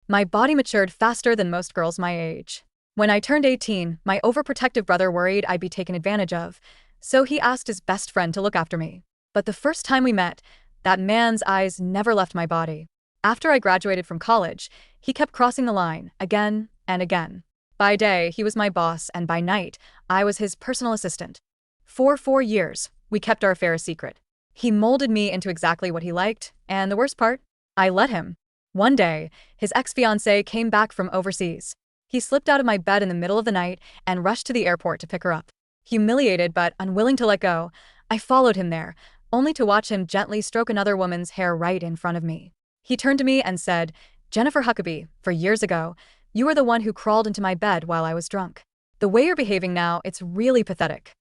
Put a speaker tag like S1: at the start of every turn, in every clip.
S1: My body matured faster than most girls my age. When I turned 18, my overprotective brother worried I'd be taken advantage of, so he asked his best friend to look after me. But the first time we met, that man's eyes never left my body. After I graduated from college, he kept crossing the line, again and again. By day, he was my boss, and by night, I was his personal assistant. For 4 years, we kept our affair a secret. He molded me into exactly what he liked, and the worst part? I let him. One day, his ex-fiancée came back from overseas. He slipped out of my bed in the middle of the night and rushed to the airport to pick her up. Humiliated but unwilling to let go, I followed him there, only to watch him gently stroke another woman's hair right in front of me. He turned to me and said, "Jennifer Huckabee, for years ago, you were the one who crawled into my bed while I was drunk. The way you're behaving now, it's really pathetic."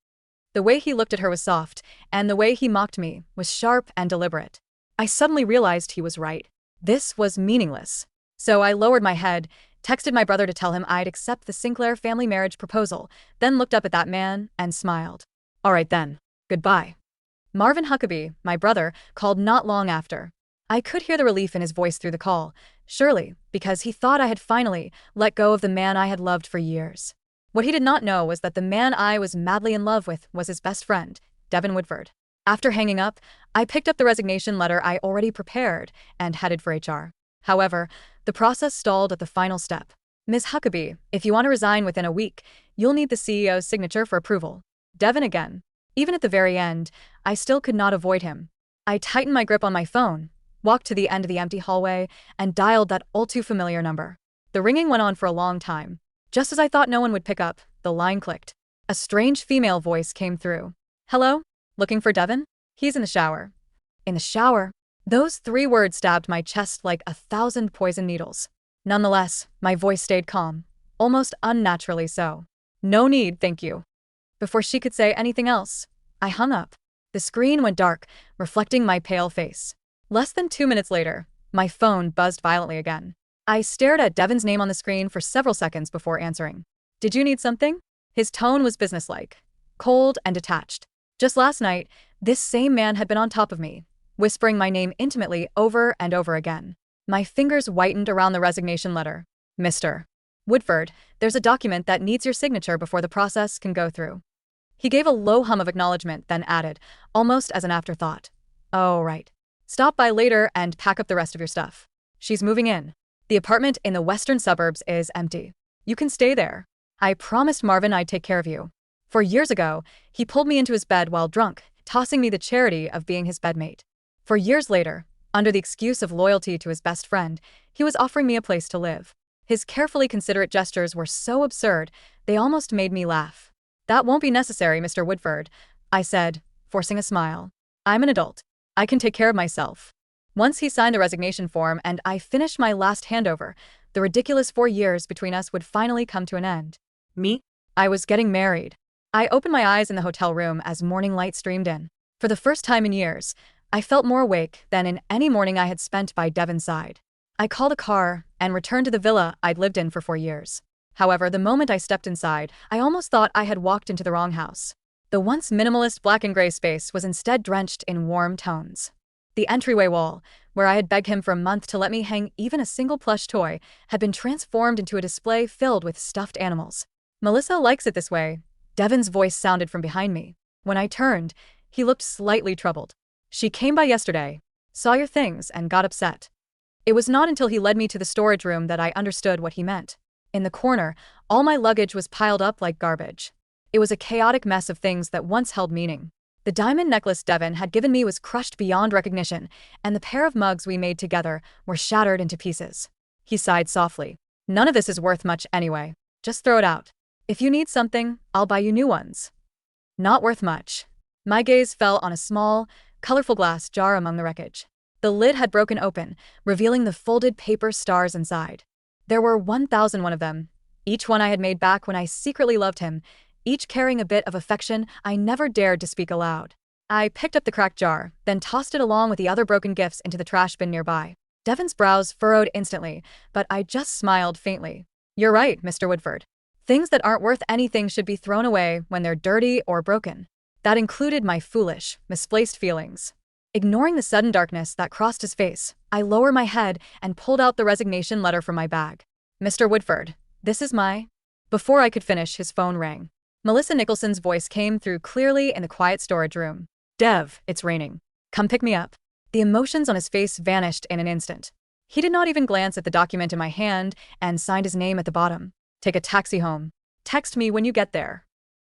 S1: The way he looked at her was soft, and the way he mocked me was sharp and deliberate. I suddenly realized he was right. This was meaningless. So I lowered my head, texted my brother to tell him I'd accept the Sinclair family marriage proposal, then looked up at that man and smiled. "All right then. Goodbye." Marvin Huckabee, my brother, called not long after. I could hear the relief in his voice through the call, surely because he thought I had finally let go of the man I had loved for years. What he did not know was that the man I was madly in love with was his best friend, Devin Woodford. After hanging up, I picked up the resignation letter I already prepared and headed for HR. However, the process stalled at the final step. "Ms. Huckabee, if you want to resign within a week, you'll need the CEO's signature for approval." Devin again. Even at the very end, I still could not avoid him. I tightened my grip on my phone, walked to the end of the empty hallway, and dialed that all-too-familiar number. The ringing went on for a long time. Just as I thought no one would pick up, the line clicked. A strange female voice came through. "Hello? Looking for Devin? He's in the shower." In the shower? Those 3 words stabbed my chest like 1,000 poison needles. Nonetheless, my voice stayed calm, almost unnaturally so. "No need, thank you." Before she could say anything else, I hung up. The screen went dark, reflecting my pale face. Less than 2 minutes later, my phone buzzed violently again. I stared at Devin's name on the screen for several seconds before answering. "Did you need something?" His tone was businesslike, cold and detached. Just last night, this same man had been on top of me, whispering my name intimately over and over again. My fingers whitened around the resignation letter. "Mr. Woodford, there's a document that needs your signature before the process can go through." He gave a low hum of acknowledgement, then added, almost as an afterthought, "Oh, right. Stop by later and pack up the rest of your stuff. She's moving in. The apartment in the western suburbs is empty. You can stay there. I promised Marvin I'd take care of you." For years ago, he pulled me into his bed while drunk, tossing me the charity of being his bedmate. For years later, under the excuse of loyalty to his best friend, he was offering me a place to live. His carefully considerate gestures were so absurd, they almost made me laugh. "That won't be necessary, Mr. Woodford," I said, forcing a smile. "I'm an adult. I can take care of myself." Once he signed the resignation form and I finished my last handover, the ridiculous 4 years between us would finally come to an end. Me? I was getting married. I opened my eyes in the hotel room as morning light streamed in. For the first time in years, I felt more awake than in any morning I had spent by Devin's side. I called a car and returned to the villa I'd lived in for 4 years. However, the moment I stepped inside, I almost thought I had walked into the wrong house. The once minimalist black and gray space was instead drenched in warm tones. The entryway wall, where I had begged him for a month to let me hang even a single plush toy, had been transformed into a display filled with stuffed animals. "Melissa likes it this way," Devin's voice sounded from behind me. When I turned, he looked slightly troubled. "She came by yesterday, saw your things, and got upset." It was not until he led me to the storage room that I understood what he meant. In the corner, all my luggage was piled up like garbage. It was a chaotic mess of things that once held meaning. The diamond necklace Devin had given me was crushed beyond recognition, and the pair of mugs we made together were shattered into pieces. He sighed softly. "None of this is worth much anyway. Just throw it out. If you need something, I'll buy you new ones." Not worth much. My gaze fell on a small, colorful glass jar among the wreckage. The lid had broken open, revealing the folded paper stars inside. There were 1,001 of them, each one I had made back when I secretly loved him, each carrying a bit of affection I never dared to speak aloud. I picked up the cracked jar, then tossed it along with the other broken gifts into the trash bin nearby. Devin's brows furrowed instantly, but I just smiled faintly. "You're right, Mr. Woodford. Things that aren't worth anything should be thrown away when they're dirty or broken." That included my foolish, misplaced feelings. Ignoring the sudden darkness that crossed his face, I lowered my head and pulled out the resignation letter from my bag. Mr. Woodford, this is my… Before I could finish, his phone rang. Melissa Nicholson's voice came through clearly in the quiet storage room. Dev, it's raining. Come pick me up. The emotions on his face vanished in an instant. He did not even glance at the document in my hand and signed his name at the bottom. Take a taxi home. Text me when you get there.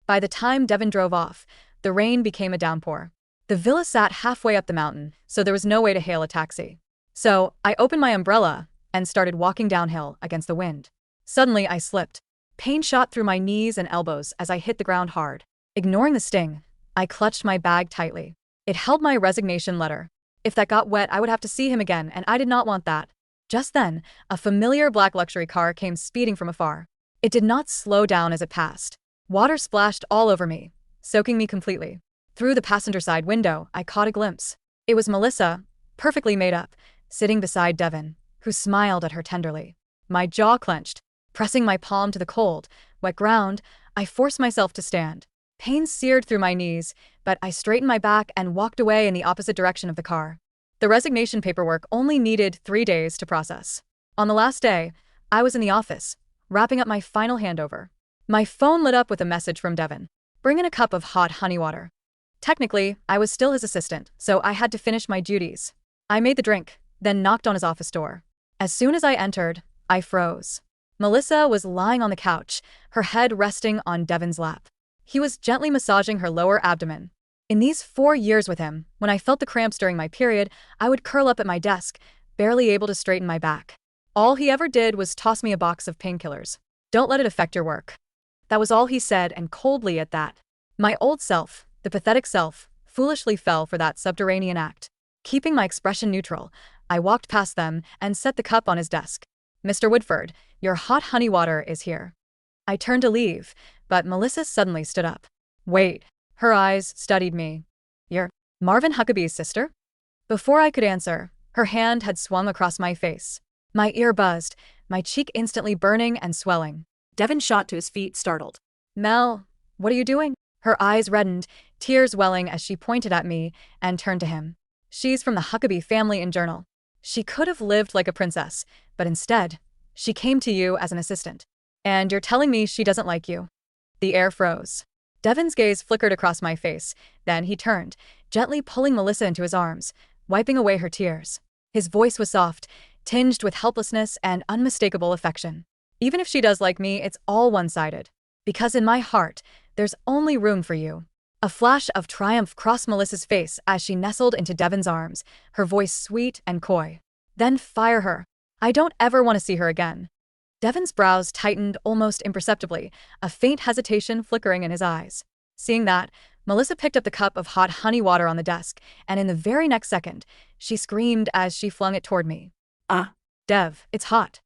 S1: By the time Devin drove off, the rain became a downpour. The villa sat halfway up the mountain, so there was no way to hail a taxi. So I opened my umbrella and started walking downhill against the wind. Suddenly I slipped. Pain shot through my knees and elbows as I hit the ground hard. Ignoring the sting, I clutched my bag tightly. It held my resignation letter. If that got wet, I would have to see him again, and I did not want that. Just then, a familiar black luxury car came speeding from afar. It did not slow down as it passed. Water splashed all over me, soaking me completely. Through the passenger side window, I caught a glimpse. It was Melissa, perfectly made up, sitting beside Devin, who smiled at her tenderly. My jaw clenched. Pressing my palm to the cold, wet ground, I forced myself to stand. Pain seared through my knees, but I straightened my back and walked away in the opposite direction of the car. The resignation paperwork only needed 3 days to process. On the last day, I was in the office, wrapping up my final handover. My phone lit up with a message from Devin. Bring in a cup of hot honey water. Technically, I was still his assistant, so I had to finish my duties. I made the drink, then knocked on his office door. As soon as I entered, I froze. Melissa was lying on the couch, her head resting on Devin's lap. He was gently massaging her lower abdomen. In these 4 years with him, when I felt the cramps during my period, I would curl up at my desk, barely able to straighten my back. All he ever did was toss me a box of painkillers. Don't let it affect your work. That was all he said, and coldly at that. My old self, the pathetic self, foolishly fell for that subterranean act. Keeping my expression neutral, I walked past them and set the cup on his desk. Mr. Woodford, your hot honey water is here. I turned to leave, but Melissa suddenly stood up. Wait. Her eyes studied me. You're Marvin Huckabee's sister? Before I could answer, her hand had swung across my face. My ear buzzed, my cheek instantly burning and swelling.
S2: Devin shot to his feet, startled.
S1: Mel, what are you doing? Her eyes reddened, tears welling as she pointed at me and turned to him. She's from the Huckabee family in Journal. She could have lived like a princess, but instead, she came to you as an assistant. And you're telling me she doesn't like you? The air froze. Devin's gaze flickered across my face, then he turned, gently pulling Melissa into his arms, wiping away her tears. His voice was soft, tinged with helplessness and unmistakable affection. Even if she does like me, it's all one-sided. Because in my heart, there's only room for you. A flash of triumph crossed Melissa's face as she nestled into Devin's arms, her voice sweet and coy. Then fire her. I don't ever want to see her again. Devin's brows tightened almost imperceptibly, a faint hesitation flickering in his eyes. Seeing that, Melissa picked up the cup of hot honey water on the desk, and in the very next second, she screamed as she flung it toward me.
S2: Ah.
S1: Dev, it's hot.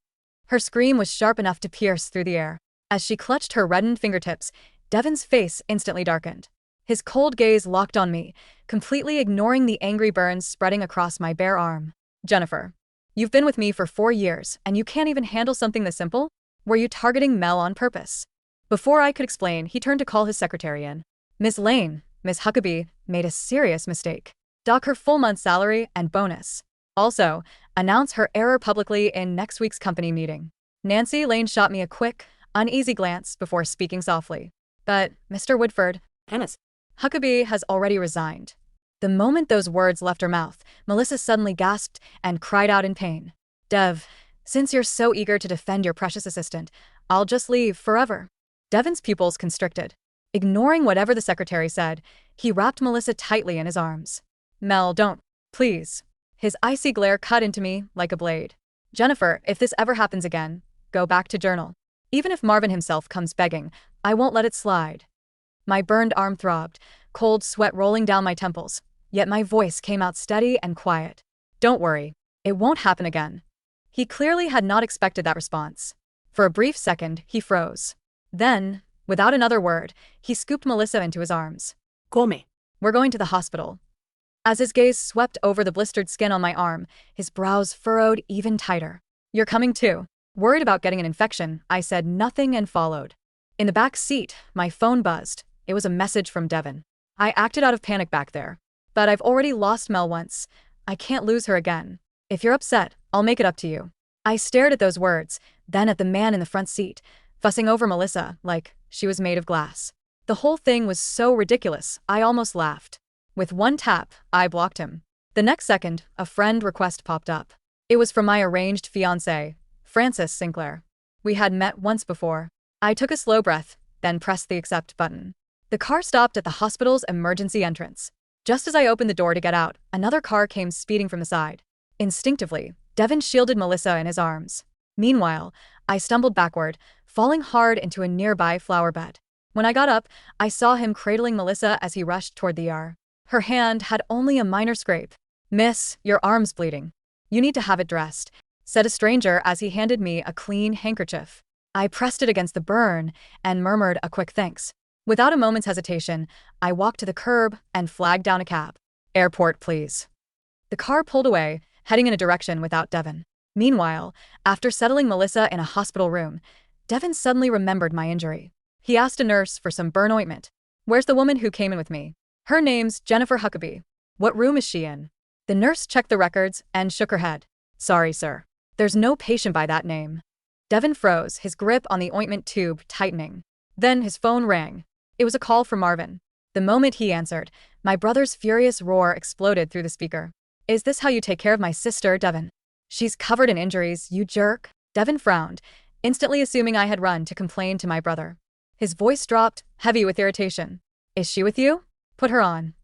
S1: Her scream was sharp enough to pierce through the air. As she clutched her reddened fingertips, Devin's face instantly darkened. His cold gaze locked on me, completely ignoring the angry burns spreading across my bare arm. Jennifer, you've been with me for 4 years, and you can't even handle something this simple? Were you targeting Mel on purpose? Before I could explain, he turned to call his secretary in. Ms. Lane, Ms. Huckabee, made a serious mistake. Dock her full month's salary and bonus. Also, announce her error publicly in next week's company meeting. Nancy Lane shot me a quick, uneasy glance before speaking softly. But, Mr. Woodford,
S2: Hennis.
S1: Huckabee has already resigned. The moment those words left her mouth, Melissa suddenly gasped and cried out in pain. Dev, since you're so eager to defend your precious assistant, I'll just leave forever. Devin's pupils constricted. Ignoring whatever the secretary said, he wrapped Melissa tightly in his arms. Mel, don't, please. His icy glare cut into me like a blade. Jennifer, if this ever happens again, go back to Journal. Even if Marvin himself comes begging, I won't let it slide. My burned arm throbbed, cold sweat rolling down my temples, yet my voice came out steady and quiet. Don't worry, it won't happen again. He clearly had not expected that response. For a brief second, he froze. Then, without another word, he scooped Melissa into his arms.
S2: Come.
S1: We're going to the hospital. As his gaze swept over the blistered skin on my arm, his brows furrowed even tighter. You're coming too. Worried about getting an infection, I said nothing and followed. In the back seat, my phone buzzed. It was a message from Devin. I acted out of panic back there. But I've already lost Mel once. I can't lose her again. If you're upset, I'll make it up to you. I stared at those words, then at the man in the front seat, fussing over Melissa like she was made of glass. The whole thing was so ridiculous, I almost laughed. With one tap, I blocked him. The next second, a friend request popped up. It was from my arranged fiancé, Francis Sinclair. We had met once before. I took a slow breath, then pressed the accept button. The car stopped at the hospital's emergency entrance. Just as I opened the door to get out, another car came speeding from the side. Instinctively, Devin shielded Melissa in his arms. Meanwhile, I stumbled backward, falling hard into a nearby flower bed. When I got up, I saw him cradling Melissa as he rushed toward the ER. Her hand had only a minor scrape. "Miss, your arm's bleeding. You need to have it dressed," said a stranger as he handed me a clean handkerchief. I pressed it against the burn and murmured a quick thanks. Without a moment's hesitation, I walked to the curb and flagged down a cab. "Airport, please." The car pulled away, heading in a direction without Devin. Meanwhile, after settling Melissa in a hospital room, Devin suddenly remembered my injury. He asked a nurse for some burn ointment. "Where's the woman who came in with me?" "Her name's Jennifer Huckabee." "What room is she in?" The nurse checked the records and shook her head. "Sorry, sir. There's no patient by that name." Devin froze, his grip on the ointment tube tightening. Then his phone rang. It was a call from Marvin. The moment he answered, my brother's furious roar exploded through the speaker. "Is this how you take care of my sister, Devin? She's covered in injuries, you jerk." Devin frowned, instantly assuming I had run to complain to my brother. His voice dropped, heavy with irritation. "Is she with you? Put her on."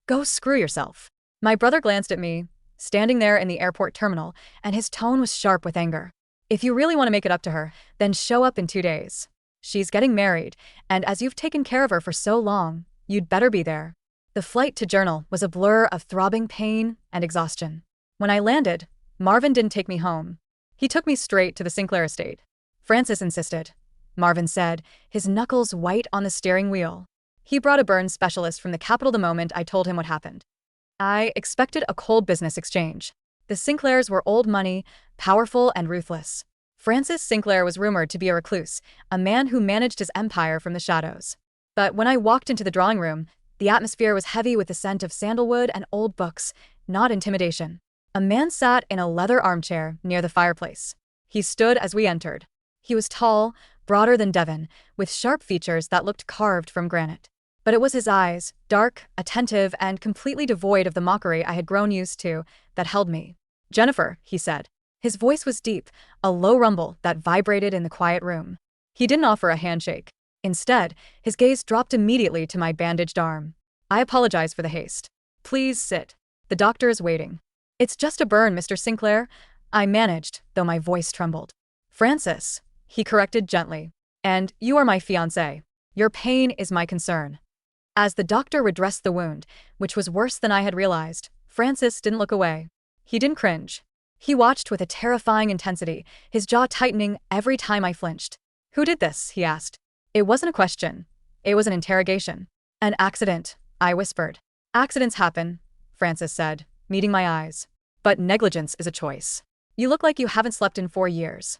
S1: "Go screw yourself." My brother glanced at me, standing there in the airport terminal, and his tone was sharp with anger. "If you really want to make it up to her, then show up in 2 days. She's getting married, and as you've taken care of her for so long, you'd better be there." The flight to Journal was a blur of throbbing pain and exhaustion. When I landed, Marvin didn't take me home. He took me straight to the Sinclair estate. "Francis insisted," Marvin said, his knuckles white on the steering wheel. He brought a burn specialist from the capital the moment I told him what happened. I expected a cold business exchange. The Sinclairs were old money, powerful and ruthless. Francis Sinclair was rumored to be a recluse, a man who managed his empire from the shadows. But when I walked into the drawing room, the atmosphere was heavy with the scent of sandalwood and old books, not intimidation. A man sat in a leather armchair near the fireplace. He stood as we entered. He was tall, broader than Devin, with sharp features that looked carved from granite. But it was his eyes, dark, attentive, and completely devoid of the mockery I had grown used to, that held me. "Jennifer," he said. His voice was deep, a low rumble that vibrated in the quiet room. He didn't offer a handshake. Instead, his gaze dropped immediately to my bandaged arm. "I apologize for the haste. Please sit. The doctor is waiting." "It's just a burn, Mr. Sinclair," I managed, though my voice trembled. "Francis," he corrected gently. "And you are my fiancé. Your pain is my concern." As the doctor redressed the wound, which was worse than I had realized, Francis didn't look away. He didn't cringe. He watched with a terrifying intensity, his jaw tightening every time I flinched. "Who did this?" he asked. It wasn't a question. It was an interrogation. "An accident," I whispered. "Accidents happen," Francis said, meeting my eyes. "But negligence is a choice. You look like you haven't slept in 4 years."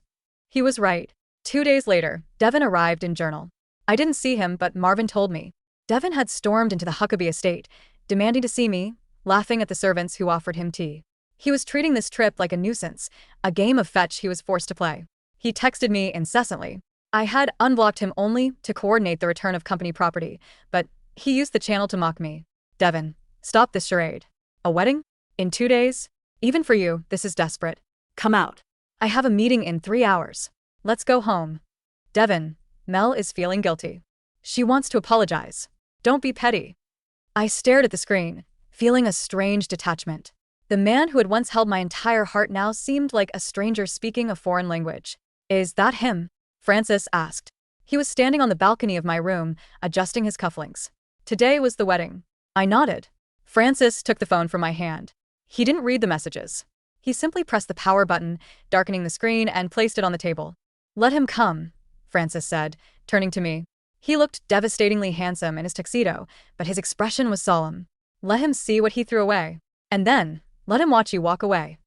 S1: He was right. 2 days later, Devin arrived in Journal. I didn't see him, but Marvin told me. Devin had stormed into the Huckabee estate, demanding to see me, laughing at the servants who offered him tea. He was treating this trip like a nuisance, a game of fetch he was forced to play. He texted me incessantly. I had unblocked him only to coordinate the return of company property, but he used the channel to mock me. "Devin, stop this charade. A wedding? In 2 days? Even for you, this is desperate. Come out. I have a meeting in 3 hours. Let's go home." "Devin, Mel is feeling guilty. She wants to apologize. Don't be petty." I stared at the screen, feeling a strange detachment. The man who had once held my entire heart now seemed like a stranger speaking a foreign language. "Is that him?" Francis asked. He was standing on the balcony of my room, adjusting his cufflinks. "Today was the wedding." I nodded. Francis took the phone from my hand. He didn't read the messages. He simply pressed the power button, darkening the screen, and placed it on the table. "Let him come," Francis said, turning to me. He looked devastatingly handsome in his tuxedo, but his expression was solemn. "Let him see what he threw away. And then, let him watch you walk away."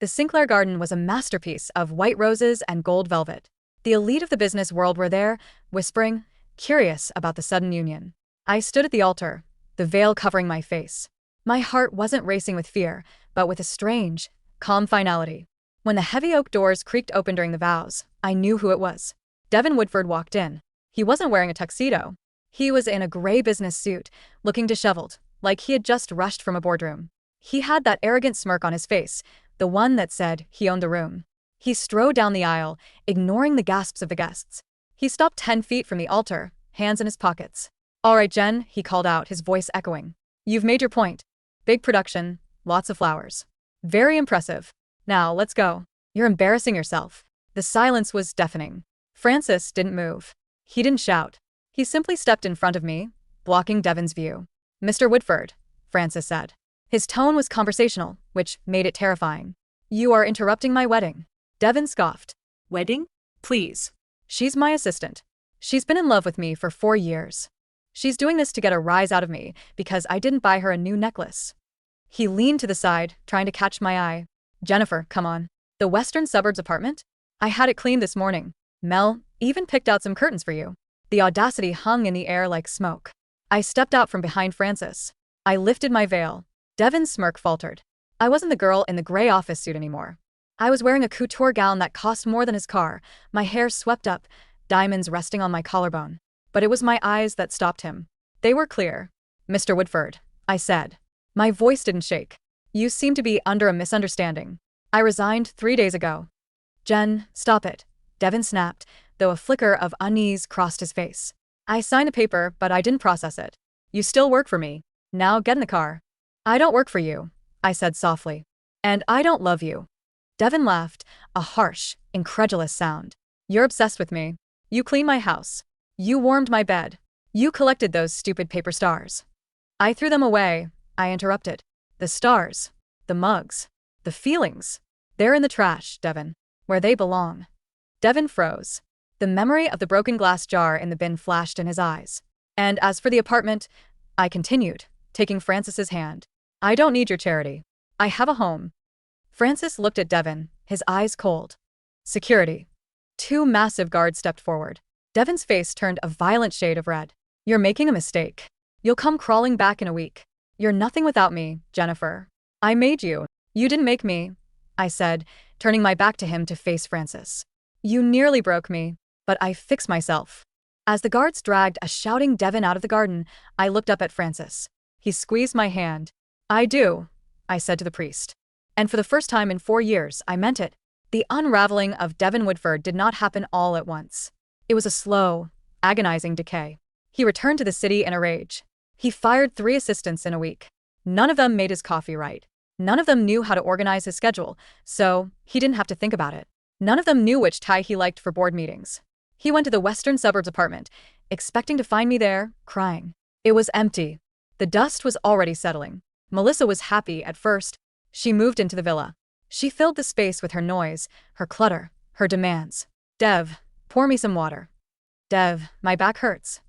S1: The Sinclair garden was a masterpiece of white roses and gold velvet. The elite of the business world were there, whispering, curious about the sudden union. I stood at the altar, the veil covering my face. My heart wasn't racing with fear, but with a strange, calm finality. When the heavy oak doors creaked open during the vows, I knew who it was. Devin Woodford walked in. He wasn't wearing a tuxedo. He was in a gray business suit, looking disheveled, like he had just rushed from a boardroom. He had that arrogant smirk on his face, the one that said he owned the room. He strode down the aisle, ignoring the gasps of the guests. He stopped 10 feet from the altar, hands in his pockets. "All right, Jen," he called out, his voice echoing. "You've made your point. Big production, lots of flowers. Very impressive. Now, let's go. You're embarrassing yourself." The silence was deafening. Francis didn't move. He didn't shout. He simply stepped in front of me, blocking Devin's view. "Mr. Woodford," Francis said. His tone was conversational, which made it terrifying. "You are interrupting my wedding." Devin scoffed.
S2: Wedding? Please.
S1: "She's my assistant. She's been in love with me for 4 years. She's doing this to get a rise out of me because I didn't buy her a new necklace." He leaned to the side, trying to catch my eye. "Jennifer, come on. The western suburbs apartment? I had it cleaned this morning. Mel even picked out some curtains for you." The audacity hung in the air like smoke. I stepped out from behind Francis. I lifted my veil. Devin's smirk faltered. I wasn't the girl in the gray office suit anymore. I was wearing a couture gown that cost more than his car, my hair swept up, diamonds resting on my collarbone. But it was my eyes that stopped him. They were clear. "Mr. Woodford," I said. My voice didn't shake. "You seem to be under a misunderstanding. I resigned 3 days ago." "Jen, stop it," Devin snapped, though a flicker of unease crossed his face. "I signed the paper, but I didn't process it. You still work for me. Now get in the car." "I don't work for you," I said softly. "And I don't love you." Devin laughed, a harsh, incredulous sound. "You're obsessed with me. You cleaned my house. You warmed my bed. You collected those stupid paper stars." "I threw them away," I interrupted. "The stars. The mugs. The feelings. They're in the trash, Devin. Where they belong." Devin froze. The memory of the broken glass jar in the bin flashed in his eyes. "And as for the apartment," I continued, taking Francis's hand, "I don't need your charity. I have a home." Francis looked at Devin, his eyes cold. "Security." 2 massive guards stepped forward. Devin's face turned a violent shade of red. "You're making a mistake. You'll come crawling back in a week. You're nothing without me, Jennifer. I made you. You didn't make me," I said, turning my back to him to face Francis. "You nearly broke me, but I fixed myself." As the guards dragged a shouting Devin out of the garden, I looked up at Francis. He squeezed my hand. "I do," I said to the priest. And for the first time in 4 years, I meant it. The unraveling of Devin Woodford did not happen all at once. It was a slow, agonizing decay. He returned to the city in a rage. He fired 3 assistants in a week. None of them made his coffee right. None of them knew how to organize his schedule, so he didn't have to think about it. None of them knew which tie he liked for board meetings. He went to the western suburbs apartment, expecting to find me there, crying. It was empty. The dust was already settling. Melissa was happy at first. She moved into the villa. She filled the space with her noise, her clutter, her demands. "Dev, pour me some water. Dev, my back hurts.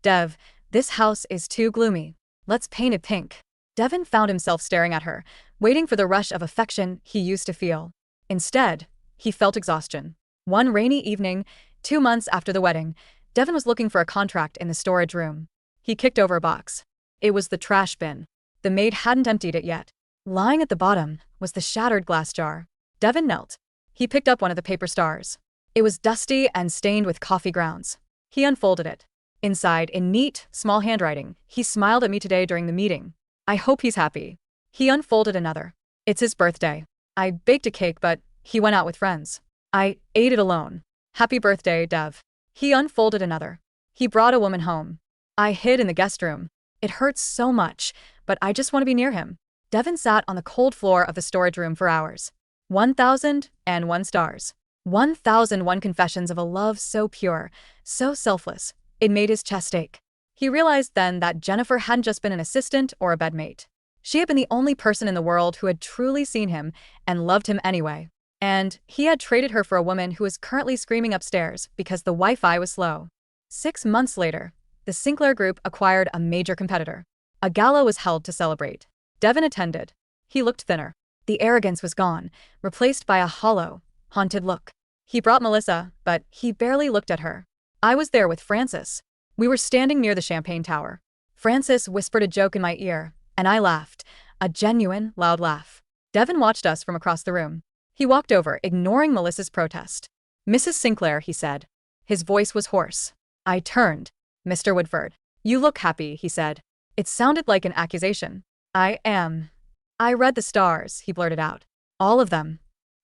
S1: Dev, this house is too gloomy. Let's paint it pink." Devin found himself staring at her, waiting for the rush of affection he used to feel. Instead, he felt exhaustion. One rainy evening, 2 months after the wedding, Devin was looking for a contract in the storage room. He kicked over a box. It was the trash bin. The maid hadn't emptied it yet. Lying at the bottom was the shattered glass jar. Devin knelt. He picked up one of the paper stars. It was dusty and stained with coffee grounds. He unfolded it. Inside, in neat, small handwriting, "He smiled at me today during the meeting. I hope he's happy." He unfolded another. "It's his birthday. I baked a cake, but he went out with friends. I ate it alone. Happy birthday, Dev." He unfolded another. "He brought a woman home. I hid in the guest room. It hurts so much, but I just want to be near him." Devin sat on the cold floor of the storage room for hours. 1,001 stars. 1,001 confessions of a love so pure, so selfless, it made his chest ache. He realized then that Jennifer hadn't just been an assistant or a bedmate. She had been the only person in the world who had truly seen him and loved him anyway. And he had traded her for a woman who was currently screaming upstairs because the Wi-Fi was slow. 6 months later, the Sinclair Group acquired a major competitor. A gala was held to celebrate. Devin attended. He looked thinner. The arrogance was gone, replaced by a hollow, haunted look. He brought Melissa, but he barely looked at her. I was there with Francis. We were standing near the champagne tower. Francis whispered a joke in my ear, And I laughed. A genuine, loud laugh. Devin watched us from across the room. He walked over, ignoring Melissa's protest. "Mrs. Sinclair," he said. His voice was hoarse. I turned. "Mr. Woodford. You look happy," he said. It sounded like an accusation. "I am. I read the stars," he blurted out. "All of them."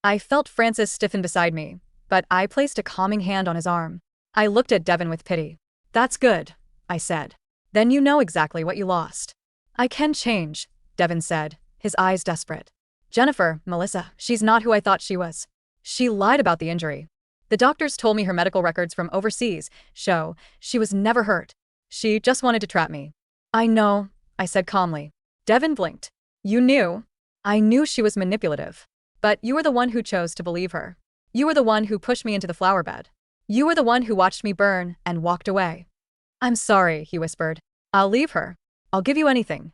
S1: I felt Francis stiffen beside me, but I placed a calming hand on his arm. I looked at Devin with pity. "That's good," I said. "Then you know exactly what you lost." "I can change," Devin said, his eyes desperate. "Jennifer, Melissa, she's not who I thought she was. She lied about the injury. The doctors told me her medical records from overseas show she was never hurt. She just wanted to trap me." "I know," I said calmly. Devin blinked. "You knew?" "I knew she was manipulative. But you were the one who chose to believe her. You were the one who pushed me into the flower bed. You were the one who watched me burn and walked away." "I'm sorry," he whispered. "I'll leave her. I'll give you anything."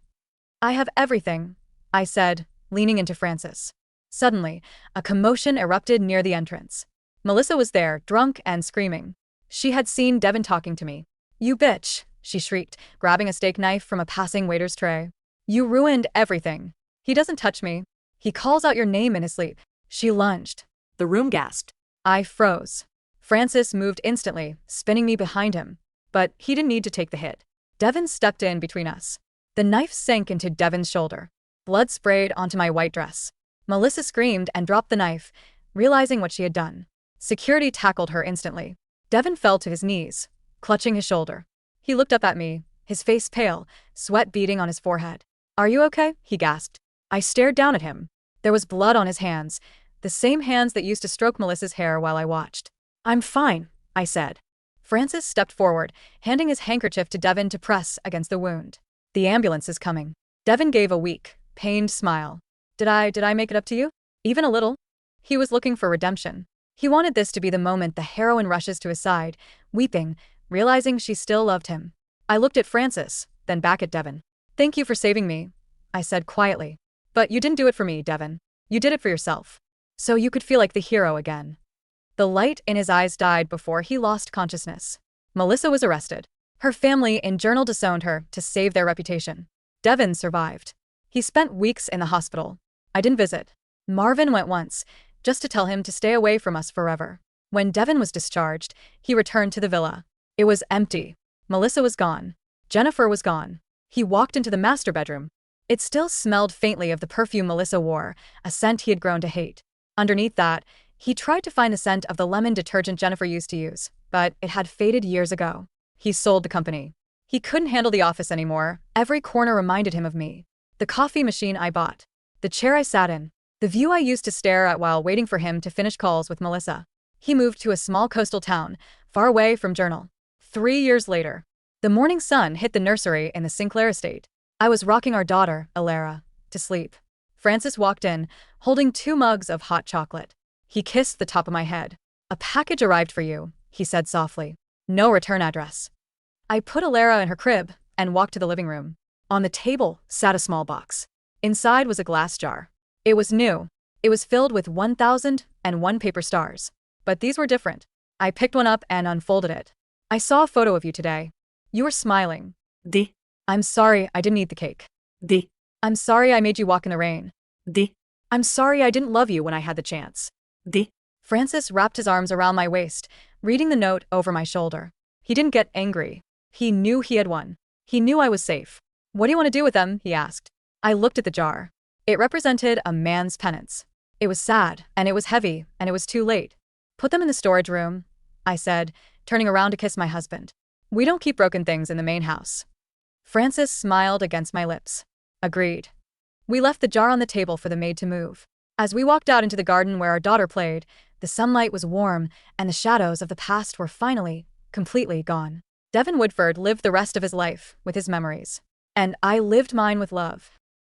S1: "I have everything," I said, leaning into Francis. Suddenly, a commotion erupted near the entrance. Melissa was there, drunk and screaming. She had seen Devin talking to me. "You bitch," she shrieked, grabbing a steak knife from a passing waiter's tray. "You ruined everything. He doesn't touch me. He calls out your name in his sleep." She lunged.
S2: The room gasped.
S1: I froze. Francis moved instantly, spinning me behind him. But he didn't need to take the hit. Devin stepped in between us. The knife sank into Devin's shoulder. Blood sprayed onto my white dress. Melissa screamed and dropped the knife, realizing what she had done. Security tackled her instantly. Devin fell to his knees, clutching his shoulder. He looked up at me, his face pale, sweat beading on his forehead. "Are you okay?" he gasped. I stared down at him. There was blood on his hands, the same hands that used to stroke Melissa's hair while I watched. "I'm fine," I said. Francis stepped forward, handing his handkerchief to Devin to press against the wound. "The ambulance is coming." Devin gave a weak, pained smile. Did I make it up to you? Even a little?" He was looking for redemption. He wanted this to be the moment the heroine rushes to his side, weeping, realizing she still loved him. I looked at Francis, then back at Devin. "Thank you for saving me," I said quietly. "But you didn't do it for me, Devin. You did it for yourself. So you could feel like the hero again." The light in his eyes died before he lost consciousness. Melissa was arrested. Her family in Journal disowned her to save their reputation. Devin survived. He spent weeks in the hospital. I didn't visit. Marvin went once, just to tell him to stay away from us forever. When Devin was discharged, he returned to the villa. It was empty. Melissa was gone. Jennifer was gone. He walked into the master bedroom. It still smelled faintly of the perfume Melissa wore, a scent he had grown to hate. Underneath that, he tried to find the scent of the lemon detergent Jennifer used to use, but it had faded years ago. He sold the company. He couldn't handle the office anymore. Every corner reminded him of me. The coffee machine I bought. The chair I sat in. The view I used to stare at while waiting for him to finish calls with Melissa. He moved to a small coastal town, far away from Journal. 3 years later, the morning sun hit the nursery in the Sinclair estate. I was rocking our daughter, Alara, to sleep. Francis walked in, holding 2 mugs of hot chocolate. He kissed the top of my head. "A package arrived for you," he said softly. "No return address." I put Alara in her crib and walked to the living room. On the table sat a small box. Inside was a glass jar. It was new. It was filled with 1,001 paper stars. But these were different. I picked one up and unfolded it. "I saw a photo of you today. You were smiling."
S2: D.
S1: "I'm sorry I didn't eat the cake."
S2: D.
S1: "I'm sorry I made you walk in the rain."
S2: D.
S1: "I'm sorry I didn't love you when I had the chance."
S2: D.
S1: Francis wrapped his arms around my waist, reading the note over my shoulder. He didn't get angry. He knew he had won. He knew I was safe. "What do you want to do with them?" he asked. I looked at the jar. It represented a man's penance. It was sad, and it was heavy, and it was too late. "Put them in the storage room," I said, turning around to kiss my husband. "We don't keep broken things in the main house." Francis smiled against my lips. "Agreed." We left the jar on the table for the maid to move. As we walked out into the garden where our daughter played, the sunlight was warm, and the shadows of the past were finally, completely gone. Devin Woodford lived the rest of his life with his memories. And I lived mine with love.